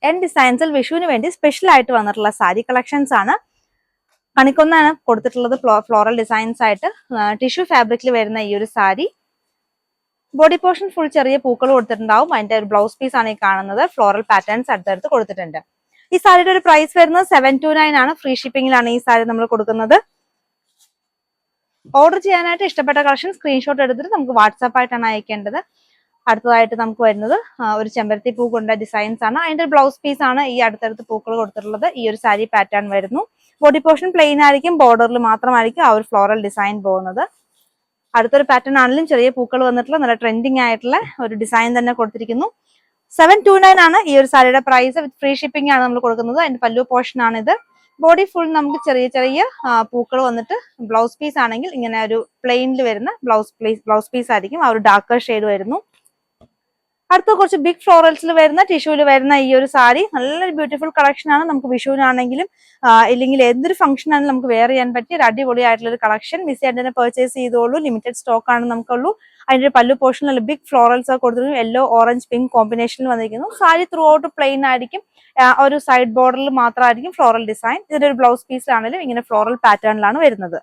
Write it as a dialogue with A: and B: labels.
A: N ഡിസൈൻസിൽ വിഷുവിന് വേണ്ടി special ആയിട്ട് വന്നിട്ടുള്ള സാരി കളക്ഷൻസ് ആണ്. കണിക്കൊന്നാണ് കൊടുത്തിട്ടുള്ളത് ഫ്ലോറൽ ഡിസൈൻസ് ആയിട്ട്. ടിഷ്യൂ ഫാബ്രിക്കിൽ വരുന്ന ഈ ഒരു സാരി, ബോഡി പോർഷൻ ഫുൾ ചെറിയ പൂക്കൾ കൊടുത്തിട്ടുണ്ടാവും. അതിന്റെ ഒരു ബ്ലൗസ് പീസ് ആണ് ഈ കാണുന്നത്. ഫ്ലോറൽ പാറ്റേൺസ് അടുത്തടുത്ത് കൊടുത്തിട്ടുണ്ട്. ഈ സാരിയുടെ ഒരു പ്രൈസ് വരുന്നത് 729 ആണ്. ഫ്രീ ഷിപ്പിംഗിലാണ് ഈ സാരി നമ്മൾ കൊടുക്കുന്നത്. ഓർഡർ ചെയ്യാനായിട്ട് ഇഷ്ടപ്പെട്ട കളക്ഷൻ സ്ക്രീൻഷോട്ട് എടുത്തിട്ട് നമുക്ക് വാട്സാപ്പ് ആയിട്ടാണ് അയക്കേണ്ടത്. അടുത്തതായിട്ട് നമുക്ക് വരുന്നത് ഒരു ചെമ്പരത്തി പൂ കൊണ്ട ഡിസൈൻസ് ആണ്. അതിന്റെ ബ്ലൗസ് പീസ് ആണ് ഈ അടുത്തടുത്ത് പൂക്കൾ കൊടുത്തിട്ടുള്ളത്. ഈ ഒരു സാരി പാറ്റേൺ വരുന്നു. ബോഡി പോർഷൻ പ്ലെയിൻ ആയിരിക്കും, ബോർഡറിൽ മാത്രമായിരിക്കും ആ ഒരു ഫ്ലോറൽ ഡിസൈൻ പോകുന്നത്. അടുത്തൊരു പാറ്റേൺ ആണെങ്കിലും ചെറിയ പൂക്കൾ വന്നിട്ടുള്ള നല്ല ട്രെൻഡിങ് ആയിട്ടുള്ള ഒരു ഡിസൈൻ തന്നെ കൊടുത്തിരിക്കുന്നു. 729 ആണ് ഈ ഒരു സാരിയുടെ പ്രൈസ്. വിത്ത് ഫ്രീ ഷിപ്പിംഗ് ആണ് നമ്മൾ കൊടുക്കുന്നത്. അതിന്റെ പല്ലു പോർഷൻ ആണിത്. ബോഡി ഫുൾ നമുക്ക് ചെറിയ ചെറിയ പൂക്കൾ വന്നിട്ട് ബ്ലൗസ് പീസ് ആണെങ്കിൽ ഇങ്ങനെ ഒരു പ്ലെയിനിൽ വരുന്ന ബ്ലൗസ് പീസ് ആയിരിക്കും. ആ ഒരു ഡാർക്കർ ഷെയ്ഡ് വരുന്നു. അടുത്ത കുറച്ച് ബിഗ് ഫ്ലോറൽസിൽ വരുന്ന ടിഷ്യൂല് വരുന്ന ഈ ഒരു സാരി നല്ലൊരു ബ്യൂട്ടിഫുൾ കളക്ഷൻ ആണ്. നമുക്ക് വിഷുവിനാണെങ്കിലും ഇല്ലെങ്കിൽ എന്തൊരു ഫംഗ്ഷൻ ആണെങ്കിലും നമുക്ക് വെയർ ചെയ്യാൻ പറ്റിയ ഒരു അടിപൊളിയായിട്ടുള്ള ഒരു കളക്ഷൻ. മിസ് ചെയ്യാൻ തന്നെ പർച്ചേസ് ചെയ്തോളൂ. ലിമിറ്റഡ് സ്റ്റോക്ക് ആണ് നമുക്കുള്ളൂ. അതിന്റെ പല്ലു പോർഷനിൽ ബിഗ് ഫ്ലോറൽസ് ഒക്കെ കൊടുത്തിരിക്കുന്നു. യെല്ലോ, ഓറഞ്ച്, പിങ്ക് കോമ്പിനേഷനിൽ വന്നിരിക്കുന്നു. സാരി ത്രൂ ഔട്ട് പ്ലെയിൻ ആയിരിക്കും. ഒരു സൈഡ് ബോർഡറിൽ മാത്രമായിരിക്കും ഫ്ലോറൽ ഡിസൈൻ. ഇതിന്റെ ഒരു ബ്ലൗസ് പീസ് ആണെങ്കിലും ഇങ്ങനെ ഫ്ലോറൽ പാറ്റേണിലാണ് വരുന്നത്.